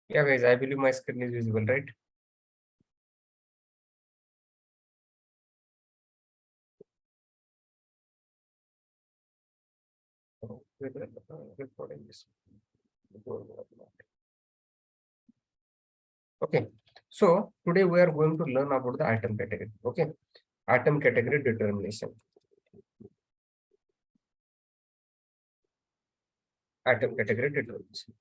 Yeah, guys, I believe my screen is visible, right? Recording this. Okay, so today we are going to learn about the item category. Okay, item category determination. Item category determination.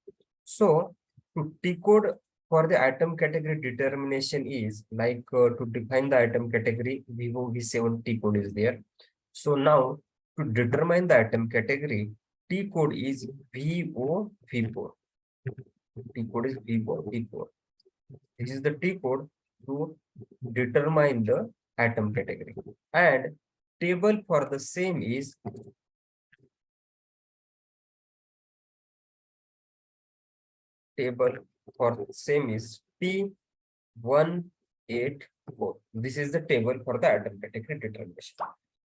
So to decode for the item category determination is like to define the item category, Vivo V7 T code is there. So now to determine the item category, T code is VO V4. T code is VO V4. This is the T code to determine the atom category. And table for the same is T184. This is the table for the atom category determination.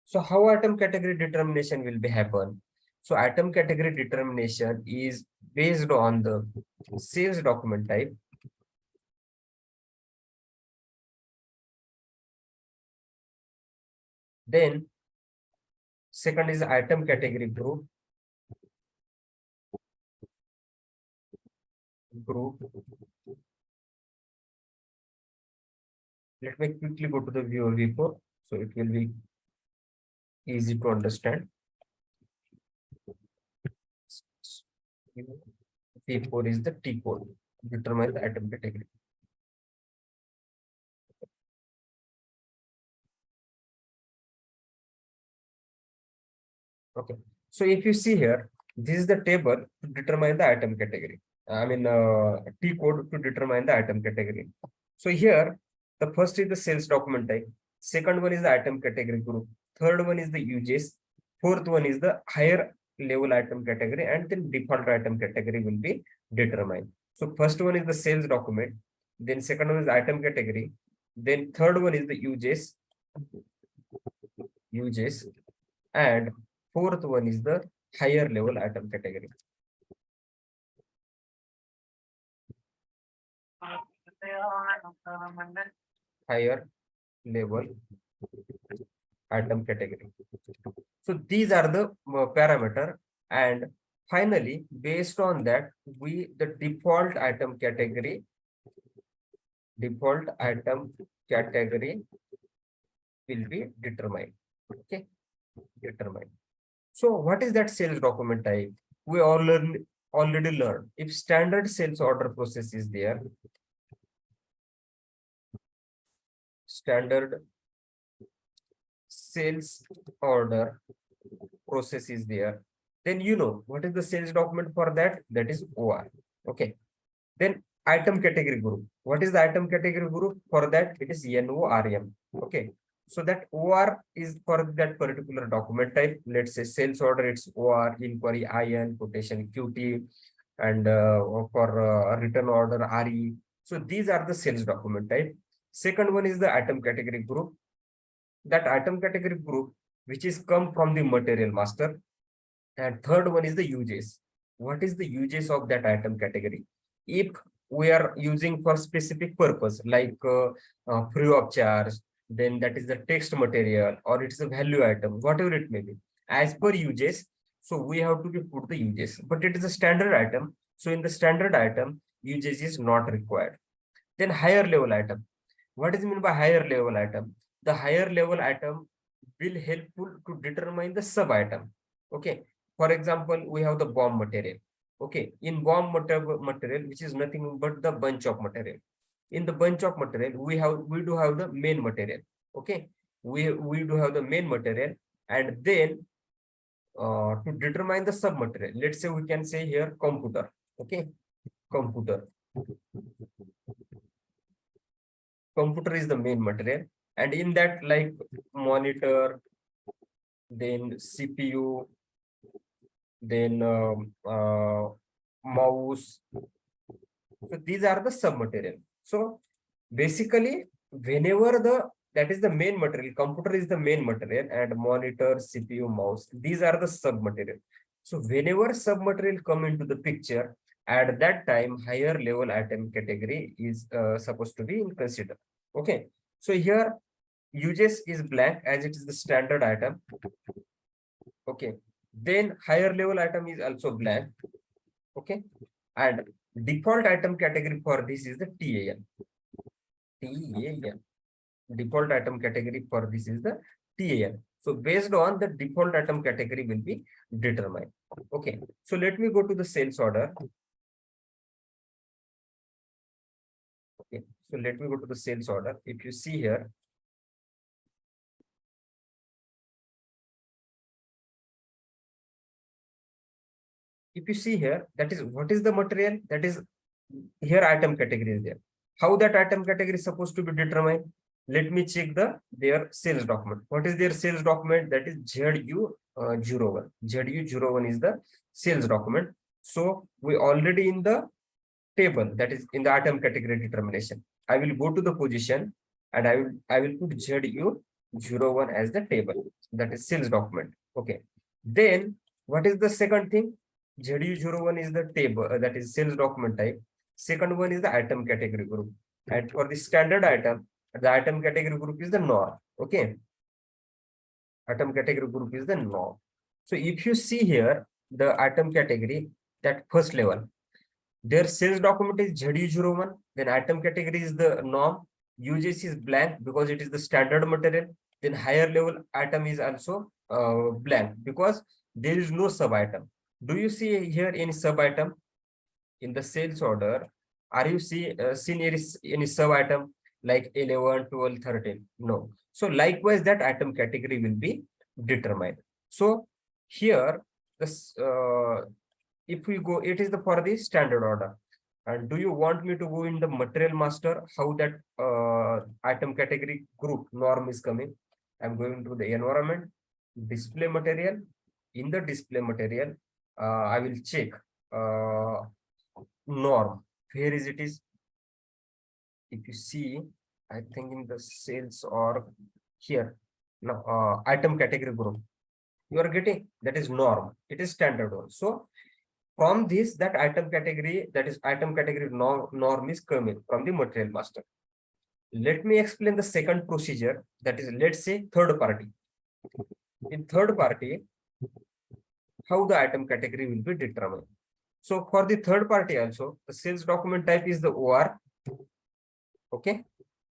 So how atom category determination will be happen? So atom category determination is based on the sales document type. Then second is item category group. Let me quickly go to the view of V4 so it will be easy to understand. V4 is the T code, determine the atom category. Okay, so if you see here, this is the table to determine the atom category. I mean, T code to determine the atom category. So here, the first is the sales document type. Second one is the item category group. Third one is the uses. Fourth one is the higher level item category, and then default item category will be determined. So first one is the sales document. Then second one is the item category. Then third one is the uses, and fourth one is the higher level item category. Higher level item category. So these are the parameter, and finally based on that the default item category will be determined. Okay, determined. So what is that sales document type? We already learned. If standard sales order process is there, standard sales order process is there, then you know what is the sales document for that? That is OR. Okay. Then item category group. What is the item category group? For that, it is NORM. Okay. So that OR is for that particular document type. Let's say sales order, it's OR, inquiry, IN, quotation, QT, and for return order, RE. So these are the sales document type. Second one is the item category group. That item category group, which is come from the material master. And third one is the uses. What is the uses of that item category? If we are using for specific purpose, like free of charge, then that is the text material, or it's a value item, whatever it may be. As per uses, so we have to put the uses, but it is a standard item. So in the standard item, uses is not required. Then higher level item. What is meant by higher level item? The higher level item will helpful to determine the sub item. Okay. For example, we have the BOM material. Okay. In BOM material, which is nothing but the bunch of material. In the bunch of material, we do have the main material. Okay. We do have the main material, and then to determine the sub material, let's say we can say here computer. Okay. Computer is the main material, and in that, like monitor, then CPU, then mouse. So these are the sub material. So basically, whenever that is the main material, computer is the main material, and monitor, CPU, mouse, these are the sub material. So whenever sub material come into the picture, at that time higher level item category is supposed to be considered. Okay, so here uses is blank as it is the standard item. Okay, then higher level item is also blank. Okay, and default item category for this is the TAN. Default item category for this is the TAN. So based on the default item category will be determined. Okay, so let me go to the sales order. Okay, so let me go to the sales order. If you see here, if you see here, that is what is the material, that is here item category is there. How that item category is supposed to be determined? Let me check their sales document. What is their sales document? That is ZU01. ZU01 is the sales document. So we already in the table, that is in the item category determination. I will go to the position and I will put ZU01 as the table, that is sales document. Okay. Then what is the second thing? ZU01 is the table, that is sales document type. Second one is the item category group. And for the standard item, the item category group is the norm. Okay. Item category group is the norm. So if you see here, the item category, that first level, their sales document is ZU01, then item category is the norm, UJC is blank because it is the standard material, then higher level item is also blank because there is no sub item. Do you see here any sub item in the sales order? Are you seen any sub item like 11, 12, 13? No. So likewise, that item category will be determined. So here, this if we go, it is the for the standard order. And do you want me to go in the material master, how that item category group norm is coming? I'm going to the environment, display material. In the display material, I will check norm. Where is it is? If you see, I think in the sales or here, no, item category group, you are getting that is norm. It is standard one. So from this, that item category, that is item category norm is coming from the material master. Let me explain the second procedure, that is, let's say third party. In third party, how the item category will be determined. So for the third party also, the sales document type is the OR. Okay.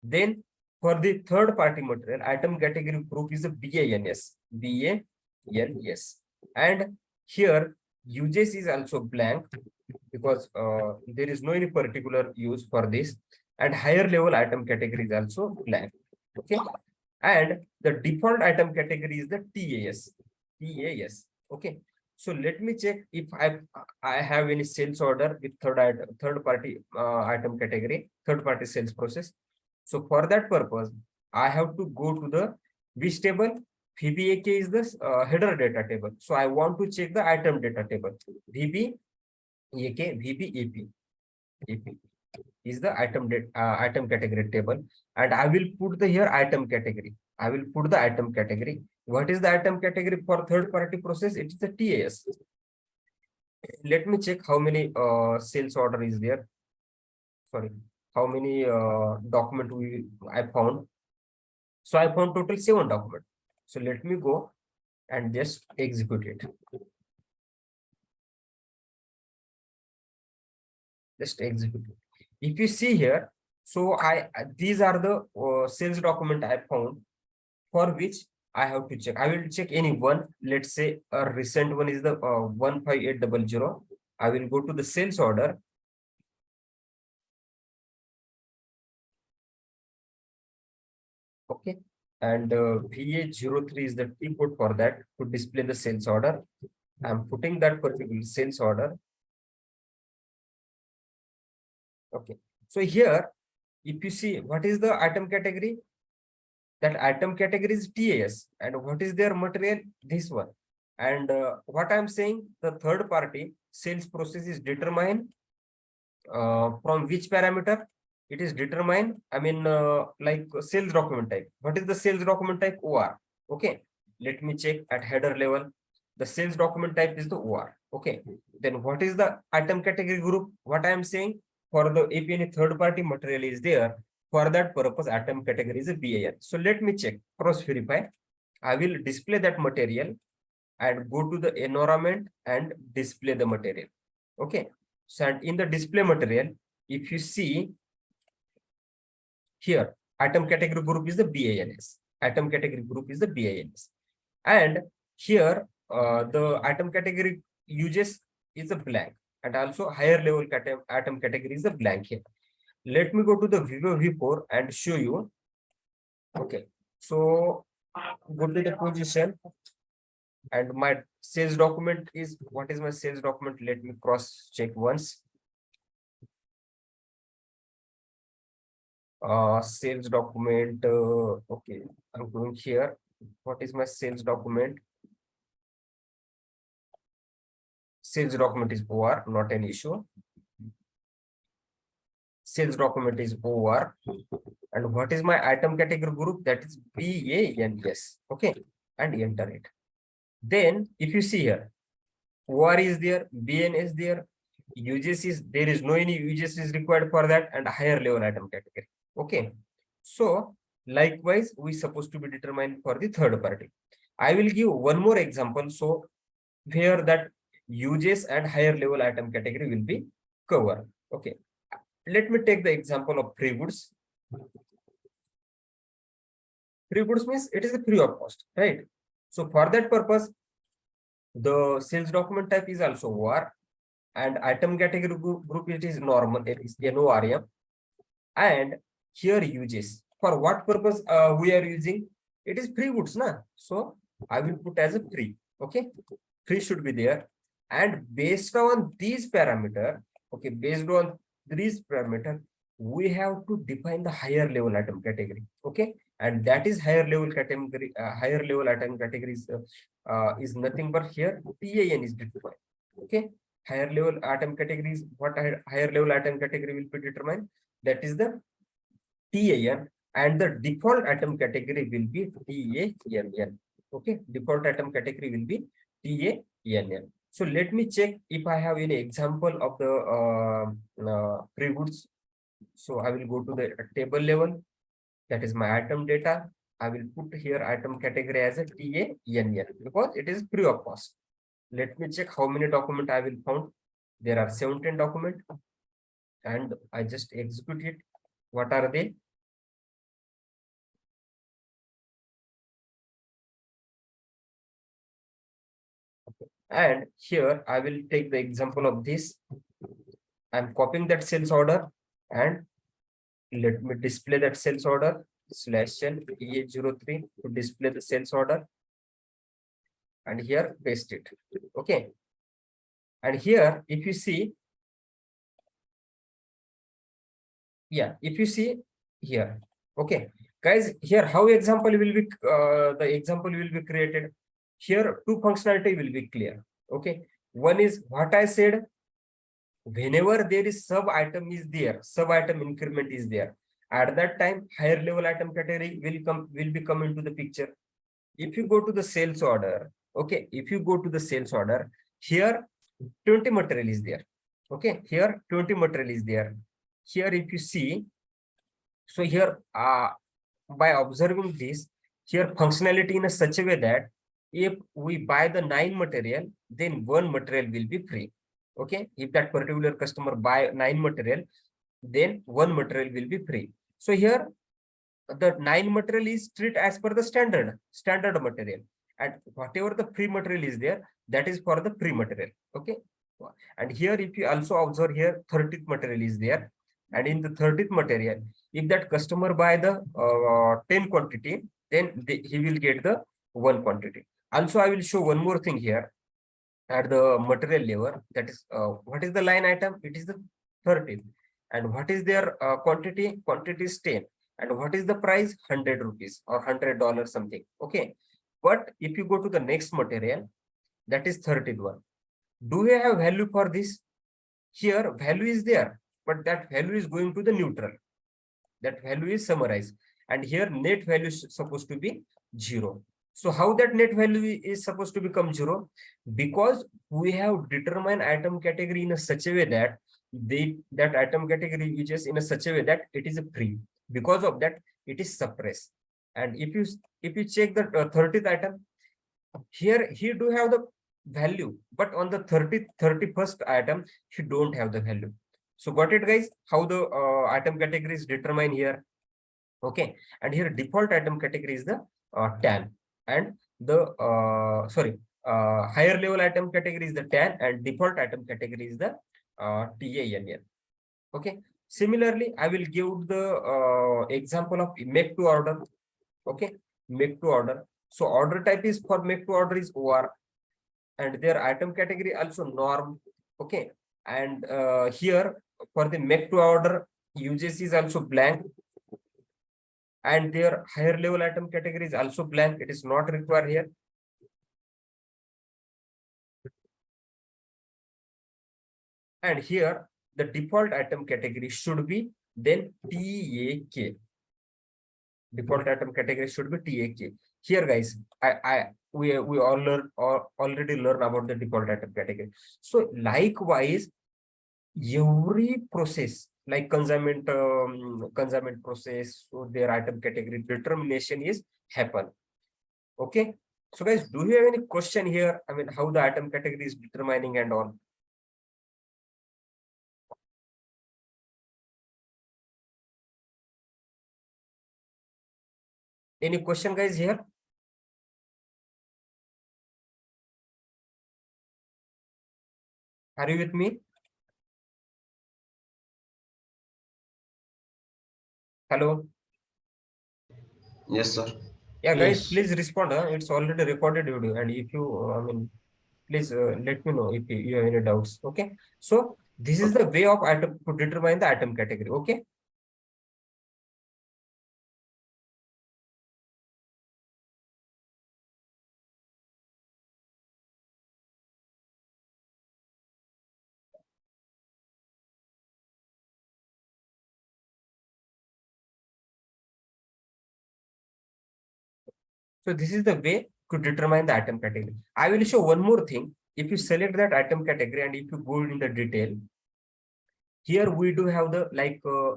Then for the third party material, item category group is a BANS. BANS. And here uses is also blank because there is no any particular use for this, and higher level item category is also blank. Okay, and the default item category is the TAS. Okay, so let me check if I have any sales order with third party item category, third party sales process. So for that purpose, I have to go to the which table? VBAK is the header data table. So I want to check the item data table. VBAK, VBAP. AP is the item category table, and I will put the here item category. I will put the item category. What is the item category for third party process? It is the TAS. Let me check how many sales order is there. Sorry, how many document I found. So I found total 7 document. So let me go and just execute it. Just execute it. If you see here, so these are the sales document I found for which I have to check. I will check any one. Let's say a recent one is the 15800. I will go to the sales order. Okay, and VA03 is the T code for that to display the sales order. I'm putting that particular sales order. Okay, so here, if you see, what is the item category? That item category is TAS, and what is their material? This one. And what I'm saying, the third party sales process is determined from which parameter? It is determined, I mean, like sales document type. What is the sales document type? OR. Okay, let me check at header level. The sales document type is the OR. Okay. Then what is the item category group? What I am saying, for the if any third party material is there, for that purpose item category is a BAN. So let me check, cross verify. I will display that material and go to the environment and display the material. Okay. So and in the display material, if you see here, item category group is the BANS. Item category group is the BANS. And here the item category uses is a blank, and also higher level item category is a blank here. Let me go to the Vivo V4 and show you. Okay, so go to the position, and my sales document is, what is my sales document? Let me cross check once. Sales document. Okay, I'm going here. What is my sales document? Sales document is OR, not an issue. Sales document is OR. And what is my item category group? That is BANS. Okay, and enter it. Then if you see here, OR is there, BN is there, UGS is there, is no any UGS is required for that, and higher level item category. Okay, so likewise we supposed to be determined for the third party. I will give one more example, so where that UGS and higher level item category will be covered. Okay, let me take the example of free goods. Free goods means it is a free of cost, right? So for that purpose, the sales document type is also OR, and item category group it is normal, it is NORM, and here uses. For what purpose we are using? It is free goods, na? So I will put as a free. Okay, free should be there, and based on these parameter, okay, based on these parameter, we have to define the higher level item category. Okay, and that is higher level category. Higher level item categories is nothing but here PAN is defined. Okay, higher level item categories. What higher level item category will be determined? That is the TAN, and the default item category will be TANN. Okay, default item category will be TANN. So let me check if I have any example of the free goods. So I will go to the table level. That is my item data. I will put here item category as a TANN because it is free of cost. Let me check how many document I will found. There are 17 document, and I just execute it. What are they? And here I will take the example of this. I'm copying that sales order, and let me display that sales order /shell EH03 to display the sales order, and here paste it. Okay, and here if you see, yeah, if you see here, okay guys, here how example will be the example will be created. Here two functionality will be clear. Okay, one is what I said, whenever there is sub item is there, sub item increment is there, at that time higher level item category will be come into the picture. If you go to the sales order, okay, if you go to the sales order, here 20 material is there. Okay, here 20 material is there. Here if you see, so here by observing this, here functionality in a such a way that if we buy the 9 material, then 1 material will be free. Okay, if that particular customer buy 9 material, then 1 material will be free. So here the 9 material is treated as per the standard material, and whatever the free material is there, that is for the free material. Okay, and here if you also observe here 30th material is there, and in the 30th material, if that customer buy the 10 quantity, then he will get the 1 quantity. Also I will show one more thing here at the material level, that is what is the line item? It is the 30th, and what is their quantity? Quantity is 10, and what is the price? 100 rupees or $100 something. Okay, but if you go to the next material, that is 31, do we have value for this? Here value is there, but that value is going to the neutral. That value is summarized, and here net value is supposed to be 0. So how that net value is supposed to become 0? Because we have determined item category in a such a way that that item category uses in a such a way that it is a free. Because of that, it is suppressed. And if you check the 30th item, here he do have the value, but on the 31st item, he don't have the value. So got it, guys? How the item category is determined here? Okay, and here default item category is the tan, and the higher level item category is the tan, and default item category is the TANN. Okay, similarly, I will give the example of make to order. Okay, make to order. So order type is for make to order is OR, and their item category also norm. Okay, and here for the make to order uses is also blank, and their higher level item category is also blank. It is not required here. And here the default item category should be then TAK. Default item category should be TAK. Here, guys, we all learn or already learn about the default item category. So likewise, every process like consignment process, so their item category determination is happen. Okay, so guys, do you have any question here? I mean, how the item category is determining and all? Any question, guys, here? Are you with me? Hello. Yes, sir. Yeah, guys, Yes. please respond. It's already recorded video, and if you, I mean, please let me know if you have any doubts. Okay, so this is the way of item to determine the item category. Okay. So this is the way to determine the item category. I will show one more thing. If you select that item category and if you go in the detail, here we do have the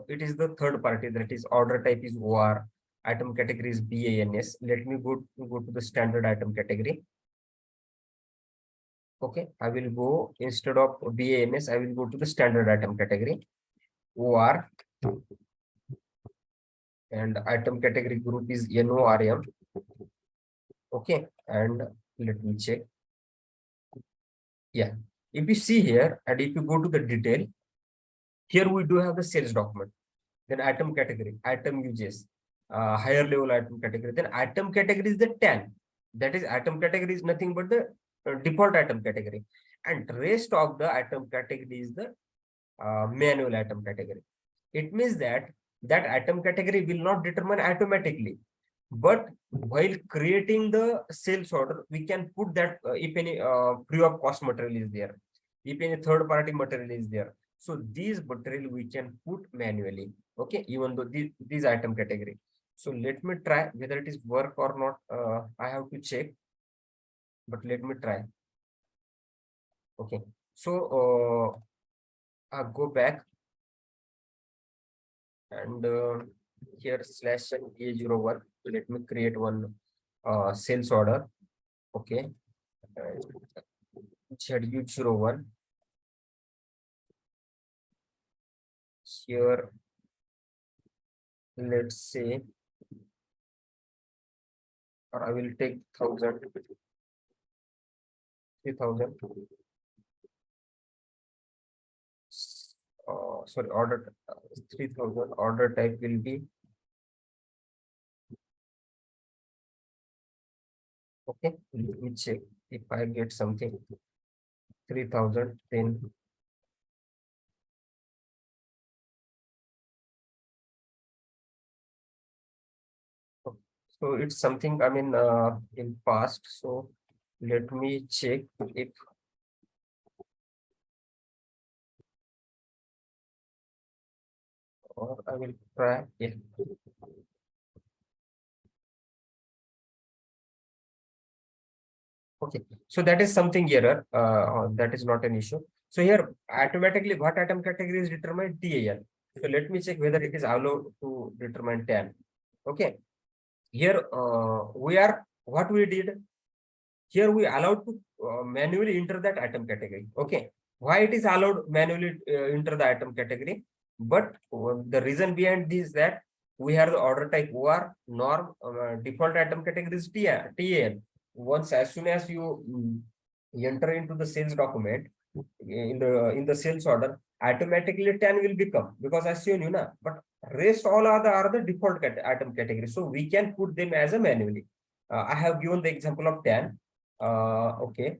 it is the third party, that is order type is OR, item category is BANS. Let me go to the standard item category. Okay, I will go instead of BANS, I will go to the standard item category OR, and item category group is NORM. Okay, and let me check. Yeah, if you see here and if you go to the detail, here we do have the sales document, then item category, item uses, higher level item category, then item category is the 10. That is item category is nothing but the default item category, and rest of the item category is the manual item category. It means that that item category will not determine automatically, but while creating the sales order, we can put that if any free of cost material is there, if any third party material is there. So these material we can put manually. Okay, even though these item category. So let me try whether it is work or not. I have to check, but let me try. Okay, so I'll go back and here slash A01. Let me create one sales order. Okay, ZU01. Here, let's say, or I will take 1,000, 3,000. Sorry, order 3,000. Order type will be okay. Let me check if I get something. 3,000, then so it's something, I mean, in past. So let me check if or I will try. Yeah. Okay, so that is something error. That is not an issue. So here automatically what item category is determined? TAN. So let me check whether it is allowed to determine TAN. Okay, here we are what we did. Here we allowed to manually enter that item category. Okay, why it is allowed manually enter the item category? But the reason behind this is that we have the order type OR, norm, default item category is TAN. Once as soon as you enter into the sales document in the sales order, automatically TAN will become, because as shown you know, but rest all are the default item category. So we can put them as a manually. I have given the example of TAN. Okay,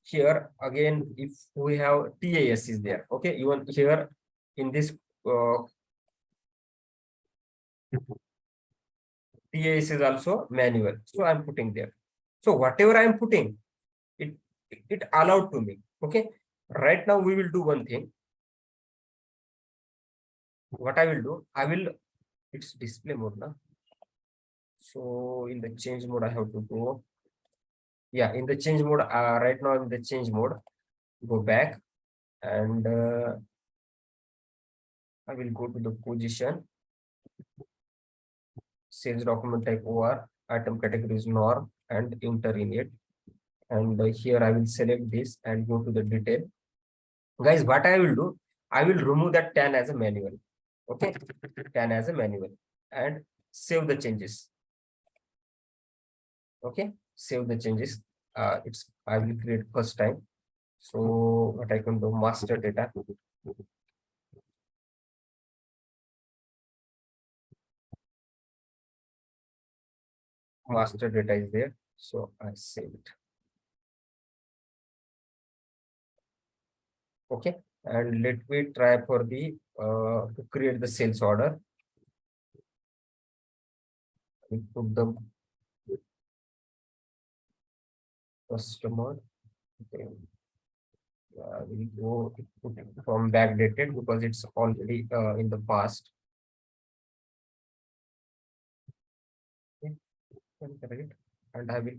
here again if we have TAS is there, okay, even here in this TAS is also manual, so I'm putting there. So whatever I'm putting, it allowed to me. Okay, right now we will do one thing. What I will do, it's display mode now. So in the change mode I have to go. Yeah, in the change mode, right now in the change mode, go back, and I will go to the position, sales document type OR, item category is norm, and enter in it. And here I will select this and go to the detail. Guys, what I will do, I will remove that TAN as a manual. Okay, TAN as a manual, and save the changes. Okay, save the changes. It's I will create first time. So what I can do, master data. Master data is there, so I save it. Okay, and let me try for the to create the sales order. We put the customer. Okay. We go put it from backdated because it's already in the past. Okay, correct. And I will.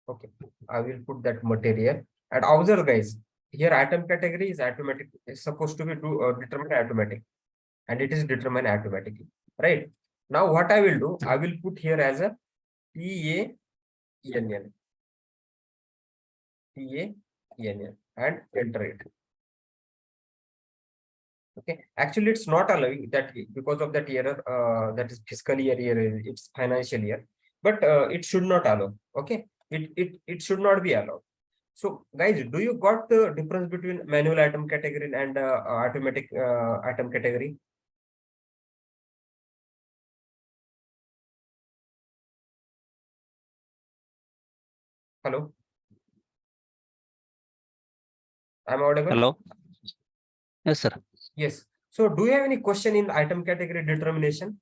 Okay, I will put that material and observe, guys. Here, item category is automatic. It's supposed to be determined automatic, and it is determined automatically. Right now, what I will do, I will put here as a TANN. TANN and enter it. Okay, actually, it's not allowing that because of that error. That is fiscal year, it's financial year, but it should not allow. Okay, it should not be allowed. So, guys, do you got the difference between manual item category and automatic item category? Hello, I'm audible. Hello. Yes, sir. Yes. So, do you have any question in item category determination?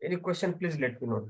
Any question? Please let me know.